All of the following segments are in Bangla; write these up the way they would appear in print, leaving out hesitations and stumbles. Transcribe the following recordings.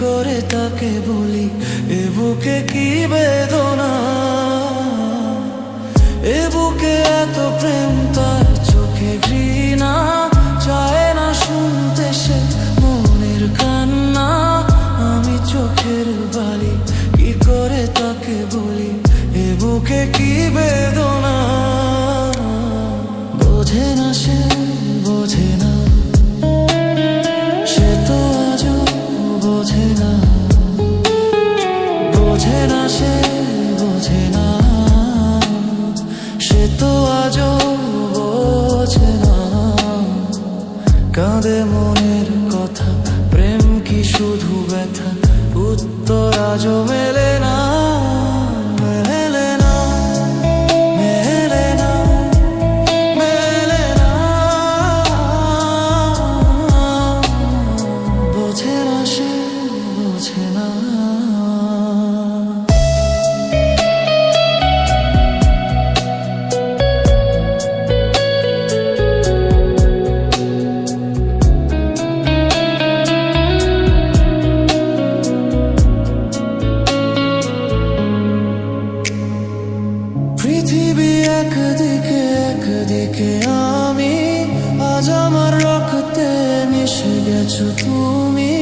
করে তাকে বলি এ বুকে কি বেদনা, এ বুকে এত প্রেম তার চোখে ঘৃণা, চায় না শুনতে সে মনের কান্না। আমি চোখের বালি কি করে তাকে বলি এ বুকে কি বেদনা। বোঝে না সে, বোঝে না, সে তো আজও বোঝে না। বোঝে না সে, বোঝে না, সে তো আজও বোঝে না। কাঁদে মনের কথা, প্রেম কি শুধু ব্যথা, উত্তর আজও মেলে না, মেলে না, মেলে না, মেলে না। বোঝে না সে, বোঝে না। পৃথিবী একদিকে, একদিকে আমি, আজ আমার রক্তে মিশে গেছো তুমি।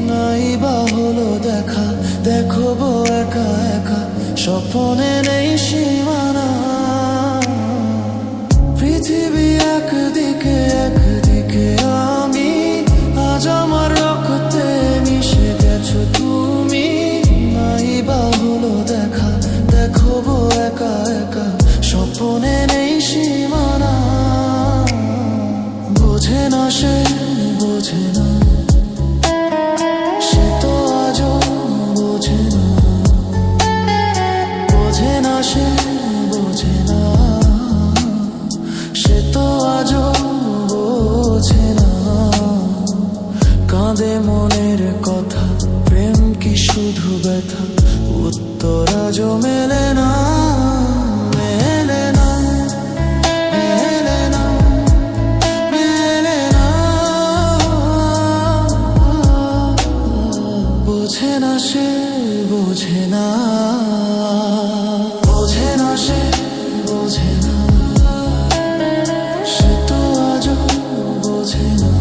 নাই বা হলো দেখা, দেখো গো একা একা, স্বপ্নে নেই সীমানা। পৃথিবী একদিকে, একদিকে আমি, আজ আমার রক্তে মিশে গেছো তুমি। নাই বা হলো দেখা, দেখো গো একা একা, স্বপ্নে নেই সীমানা। বোঝে না সে, বোঝে না, সে তো আজও বোঝে না। বোঝে না সে, বোঝে না, সে তো আজও বোঝে না। কাঁদে মনের কথা, প্রেম কি শুধু ব্যথা, উত্তর আজও মেলে না, মেলে না, মেলে না, মেলে না। বোঝে না সে, বোঝে না, বোঝে না সে, বোঝে না, সে তো আজও বোঝে না।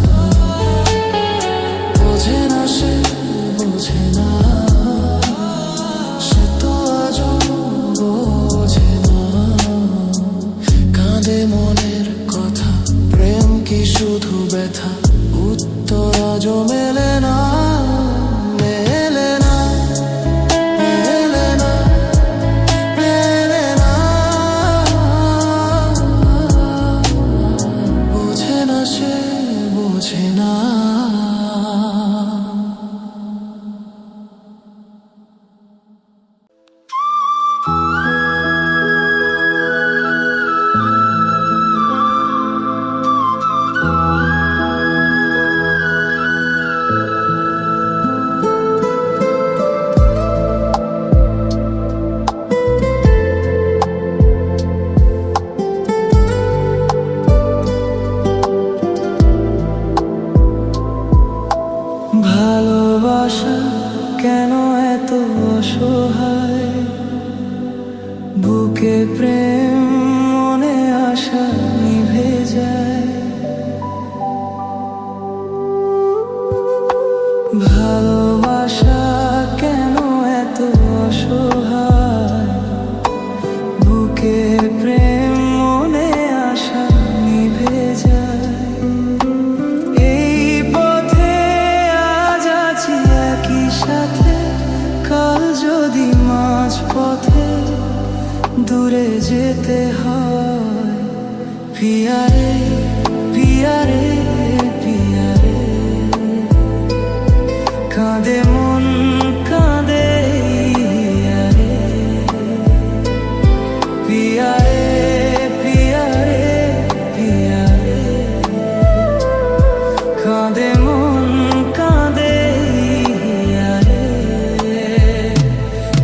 বোঝে না সে, বোঝে না, সে তো আজও বোঝে না। কাঁদে মনের কথা, প্রেম কি শুধু ব্যথা, উত্তর আজও মেলে না, মেলে না, মেলে না, মেলে না। বোঝে না সে, বোঝে না। ভালোবাসা কেন এত অসহায়, বুকে প্রেম মনে আশা নিভে যায়। ভালোবাসা কেন এত অসহায়, বুকে প্রেম মনে আশা নিভে যায়। সাথে কাল যদি মাঝ পথে দূরে যেতে হয়, পিয়ারে, পিয়ারে, পিয়ারে। কাঁদে মন, কাঁদে হিয়ারে, পিয়ারে, পিয়ারে, পিয়ারে। কাঁদে মন, কাঁদে হিয়ারে,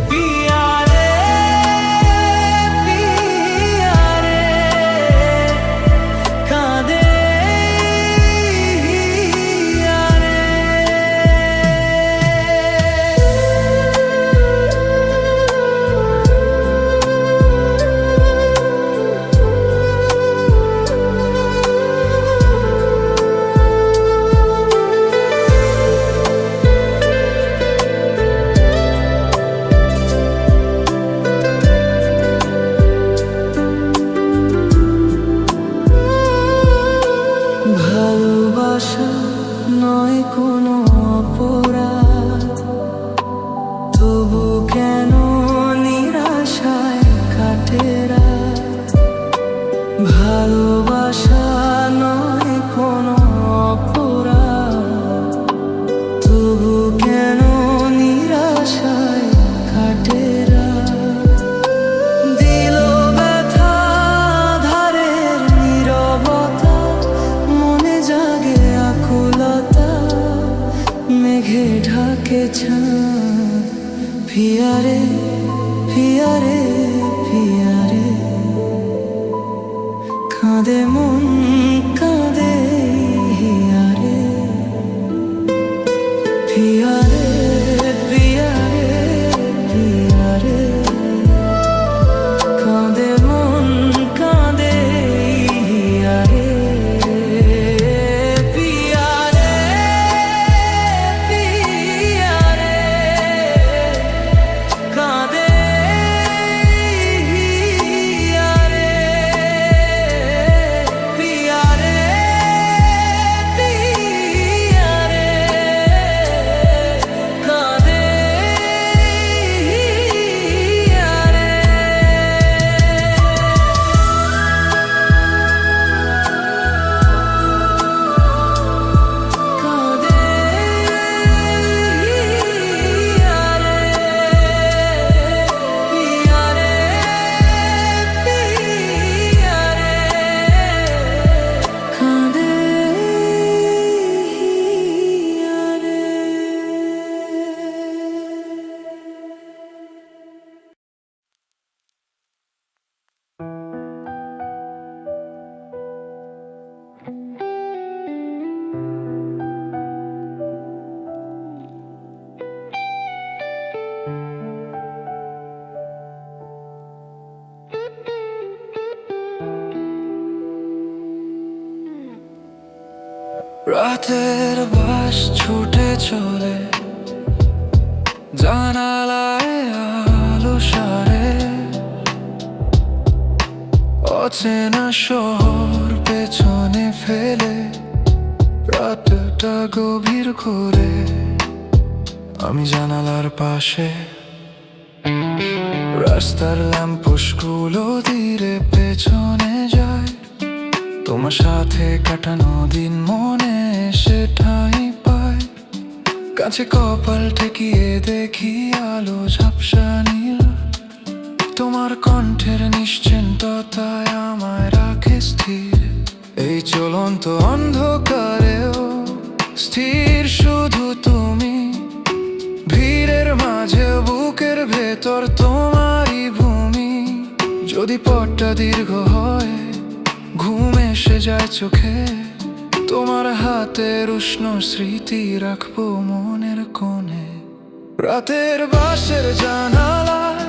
পিয়ারে, পিয়ারে। ভালোবাসা নয় কোনো অপরাধ, তবু কেন নিরাশায় কাটে রাত। দিল ব্যথা ধারের নীরবতা, মনে জাগে আকুলতা, মেঘে ঢাকে চাঁদ। পিয়ারে পিয়ারে পিয়ারে, কাঁদে মন কাঁদে হিয়ারে। পিয়ারে পিয়ারে পিয়ারে, কাঁদে মন কাঁদে হিয়ারে। পিয়ারে পিয়ারে, কাঁদে হিয়ারে। পিয়ারে পিয়ারে, কাঁদে হিয়ারে। কাঁদে হিয়ারে। পিয়ারে পিয়ারে, কাঁদে হিয়ারে। রাতের বাস ছুটে চলে, জানালায় আলো সারে। অচেনা শহর পেছনে ফেলে, রাতটা গভীর করে আমি জানালার পাশে। রাস্তার ল্যাম্পপোস্টগুলো ধীরে পেছনে যায়, তোমার সাথে কাটানো দিন মনে এসে ঠাঁই পায়। কাছে কপাল ঠেকিয়ে দেখি আলো ঝাপসা নীল, তোমার কণ্ঠের নিশ্চিন্ততায় আমায় রাখে স্থির। এই চলন্ত অন্ধকারেও স্থির শুধু তুমি, ভিড়ের মাঝে বুকের ভেতর তোমারই ভূমি। যদি পথটা দীর্ঘ হয়, ঘুম এসে যায় চোখে, তোমার হাতের উষ্ণ স্মৃতি রাখবো মনের কোণে। রাতের বাসের জানালায়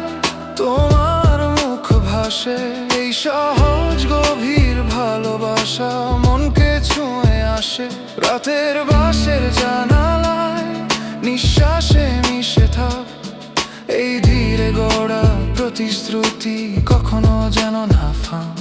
তোমার মুখ ভাসে, এই সহজ গভীর ভালোবাসা মনকে ছুঁয়ে আসে। রাতের বাসের জানালায় নিঃশ্বাসে মিশে থাক, এই ধীরে গড়া প্রতিশ্রুতি কখনো যেন না ফাঁক।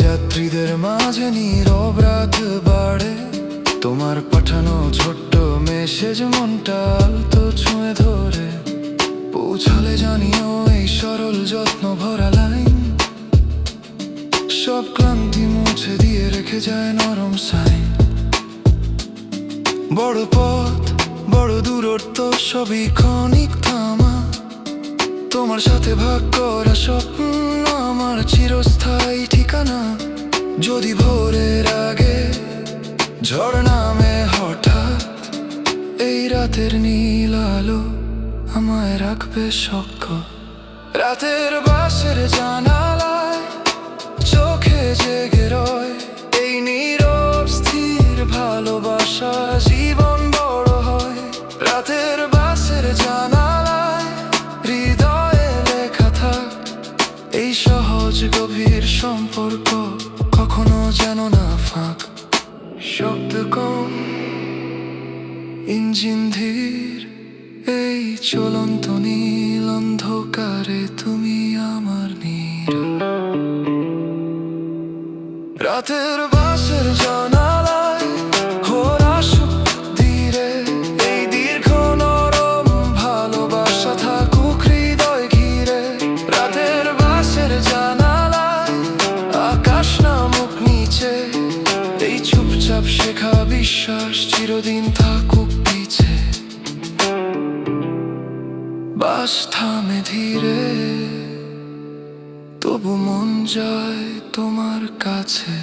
যাত্রীদের মাঝে নীরব রাত বাড়ে, তোমার পাঠানো ছোট্ট মেসেজ মনটা আলতো ছুঁয়ে ধরে। পৌঁছালে জানিও এই সরল যত্ন ভরা লাইন, সব ক্লান্তি মুছে দিয়ে রেখে যায় নরম সাইন। বড় পথ বড় দূরত্ব সবই ক্ষণিক থামা, তোমার সাথে ভাগ করা স্বপ্ন আমার চিরস্থায়ী ঠিকানা। যদি ভোরের আগে ঝড় নামে হঠাৎ, এই রাতের নীল আলো আমায় রাখবে সক্ষ। রাতের বাসের জানালায় চোখে জেগে রয়, এই নীরব স্থির ভালোবাসা জীবন বড় হয়। রাতের বাসের জানালায় হৃদয়ে লেখা থাক, এই সহজ গভীর সম্পর্ক কখনো যেন না ফাঁক। শব্দ কম, ইঞ্জিন ধীর, এই চলন্ত নীল অন্ধকারে তুমি আমার নীড়, রাতের বাসের জানালায় ঘোরা সুখ ধীরে, এই দীর্ঘ নরম ভালোবাসা থাকুক হৃদয় ঘিরে। রাতের বাসের জানালায় আকাশ নামুক নিচে, এই চুপচাপ শেখা বিশ্বাস চিরদিন থাকুক পিছে। বাস থামে ধীরে, তবু মন যায় তোমার কাছে।